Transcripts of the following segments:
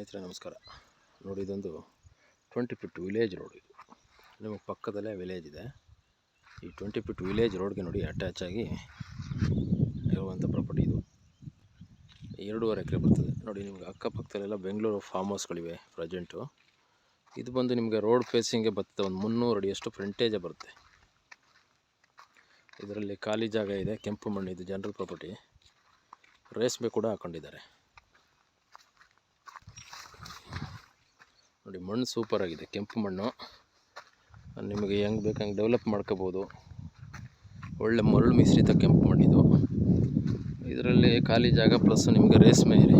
ಸ್ನೇಹಿತರೆ ನಮಸ್ಕಾರ. ನೋಡಿ, ಇದೊಂದು 20 ಫೀಟ್ ವಿಲೇಜ್ ರೋಡ್. ಇದು ನಿಮಗೆ ಪಕ್ಕದಲ್ಲೇ ವಿಲೇಜ್ ಇದೆ. ಈ 20 ಫೀಟ್ ವಿಲೇಜ್ ರೋಡ್ಗೆ ನೋಡಿ ಅಟ್ಯಾಚ್ ಆಗಿ ಇರುವಂಥ ಪ್ರಾಪರ್ಟಿ ಇದು. 2.5 ಎಕರೆ ಬರ್ತದೆ. ನೋಡಿ, ನಿಮ್ಗೆ ಅಕ್ಕಪಕ್ಕದಲ್ಲೆಲ್ಲ ಬೆಂಗಳೂರು ಫಾರ್ಮ್ ಹೌಸ್ಗಳಿವೆ ಪ್ರೆಸೆಂಟು. ಇದು ಬಂದು ನಿಮಗೆ ರೋಡ್ ಫೇಸಿಂಗ್ಗೆ ಬರ್ತದೆ. ಒಂದು 300 ಅಡಿಯಷ್ಟು ಫ್ರಂಟೇಜೇ ಬರುತ್ತೆ. ಇದರಲ್ಲಿ ಖಾಲಿ ಜಾಗ ಇದೆ, ಕೆಂಪು ಮಣ್ಣು. ಇದು ಜನರಲ್ ಪ್ರಾಪರ್ಟಿ. ರೇಷ್ಮೆ ಕೂಡ ಹಾಕೊಂಡಿದ್ದಾರೆ. ನೋಡಿ, ಮಣ್ಣು ಸೂಪರ್ ಆಗಿದೆ, ಕೆಂಪು ಮಣ್ಣು. ನಿಮಗೆ ಹೆಂಗೆ ಬೇಕಂಗೆ ಡೆವಲಪ್ ಮಾಡ್ಕೋಬೋದು. ಒಳ್ಳೆ ಮರಳು ಮಿಶ್ರಿತ ಕೆಂಪು ಮಣ್ಣಿದು. ಇದರಲ್ಲಿ ಖಾಲಿ ಜಾಗ ಪ್ಲಸ್ ನಿಮಗೆ ರೇಷ್ಮೆ ಇದೆ.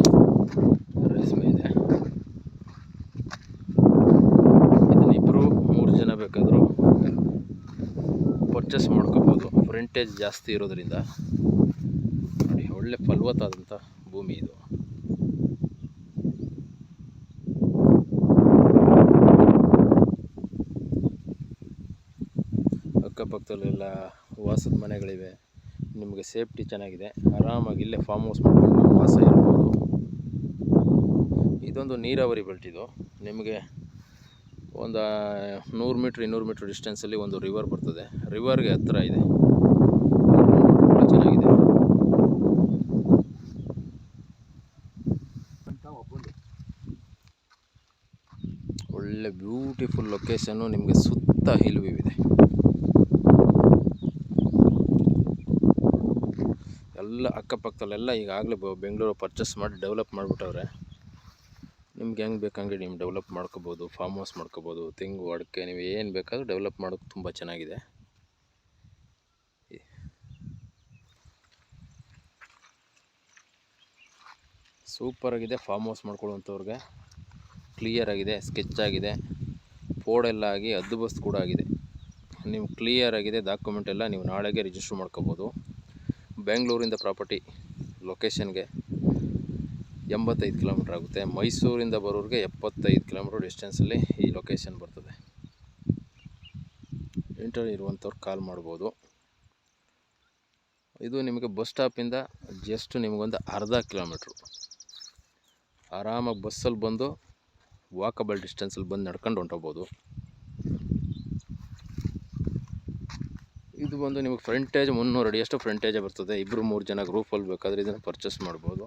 ಇದನ್ನ 2-3 ಜನ ಬೇಕಾದರೂ ಪರ್ಚೇಸ್ ಮಾಡ್ಕೋಬೋದು. ಫ್ರಂಟೇಜ್ ಜಾಸ್ತಿ ಇರೋದ್ರಿಂದ ನೋಡಿ, ಒಳ್ಳೆ ಫಲವತ್ತಾದಂಥ ಭೂಮಿ ಇದು. ಅಕ್ಕಪಕ್ಕದಲ್ಲೆಲ್ಲ ವಾಸದ ಮನೆಗಳಿವೆ. ನಿಮಗೆ ಸೇಫ್ಟಿ ಚೆನ್ನಾಗಿದೆ. ಆರಾಮಾಗಿ ಇಲ್ಲೇ ಫಾರ್ಮ್ ಹೌಸ್ ಮಾಡ್ಕೊಂಡು ವಾಸ ಇರ್ಬೋದು. ಇದೊಂದು ನೀರಾವರಿ ಬೆಲ್ಟ್. ಇದು ನಿಮಗೆ ಒಂದು 100 ಮೀಟ್ರ್ 200 ಮೀಟ್ರ್ ಡಿಸ್ಟೆನ್ಸಲ್ಲಿ ಒಂದು ರಿವರ್ ಬರ್ತದೆ. ರಿವರ್ಗೆ ಹತ್ತಿರ ಇದೆ. ಚೆನ್ನಾಗಿದೆ. ಒಳ್ಳೆ ಬ್ಯೂಟಿಫುಲ್ ಲೊಕೇಶನ್ನು. ನಿಮಗೆ ಸುತ್ತ ಹಿಲ್ ವ್ಯೂ ಇದೆ. ಎಲ್ಲ ಅಕ್ಕಪಕ್ಕದಲ್ಲೆಲ್ಲ ಈಗಾಗಲೇ ಬೆಂಗಳೂರು ಪರ್ಚೇಸ್ ಮಾಡಿ ಡೆವಲಪ್ ಮಾಡಿಬಿಟ್ಟವ್ರೆ. ನಿಮ್ಗೆ ಹೆಂಗೆ ಬೇಕಂಗೆ ನೀವು ಡೆವಲಪ್ ಮಾಡ್ಕೋಬೋದು. ಫಾರ್ಮ್ ಹೌಸ್ ಮಾಡ್ಕೋಬೋದು. ತೆಂಗು, ಅಡಿಕೆ, ನೀವು ಏನು ಬೇಕಾದರೂ ಡೆವಲಪ್ ಮಾಡೋದು ತುಂಬ ಚೆನ್ನಾಗಿದೆ. ಸೂಪರಾಗಿದೆ. ಫಾರ್ಮ್ ಹೌಸ್ ಮಾಡ್ಕೊಳ್ಳುವಂಥವ್ರಿಗೆ ಕ್ಲಿಯರ್ ಆಗಿದೆ, ಸ್ಕೆಚ್ ಆಗಿದೆ, ಫೋಡೆಲ್ಲ ಆಗಿ ಹದ್ದುಬಸ್ತು ಕೂಡ ಆಗಿದೆ. ನೀವು ಕ್ಲಿಯರ್ ಆಗಿದೆ ಡಾಕ್ಯುಮೆಂಟ್ ಎಲ್ಲ. ನೀವು ನಾಳೆಗೆ ರಿಜಿಸ್ಟರ್ ಮಾಡ್ಕೋಬೋದು. ಬೆಂಗಳೂರಿಂದ ಪ್ರಾಪರ್ಟಿ ಲೊಕೇಶನ್ಗೆ 85 ಕಿಲೋಮೀಟ್ರ್ ಆಗುತ್ತೆ. ಮೈಸೂರಿಂದ ಬರೋರಿಗೆ 75 ಕಿಲೋಮೀಟ್ರ್ ಡಿಸ್ಟೆನ್ಸಲ್ಲಿ ಈ ಲೊಕೇಶನ್ ಬರ್ತದೆ. ಇಂಟರ್ವ್ಯೂ ಇರುವಂಥವ್ರು ಕಾಲ್ ಮಾಡ್ಬೋದು. ಇದು ನಿಮಗೆ ಬಸ್ ಸ್ಟಾಪಿಂದ ಜಸ್ಟ್ ನಿಮಗೊಂದು ಅರ್ಧ ಕಿಲೋಮೀಟ್ರು. ಆರಾಮಾಗಿ ಬಸ್ಸಲ್ಲಿ ಬಂದು ವಾಕಬಲ್ ಡಿಸ್ಟೆನ್ಸಲ್ಲಿ ಬಂದು ನಡ್ಕೊಂಡು ಹೊಂಟೋಗ್ಬೋದು. ಇದು ಬಂದು ನಿಮಗೆ ಫ್ರಂಟೇಜ್ 300 ಅಡಿಯಷ್ಟು ಫ್ರಂಟೇಜೇ ಬರ್ತದೆ. 2-3 ಜನ ಗ್ರೂಪಲ್ಲಿ ಬೇಕಾದರೆ ಇದನ್ನು ಪರ್ಚೇಸ್ ಮಾಡ್ಬೋದು.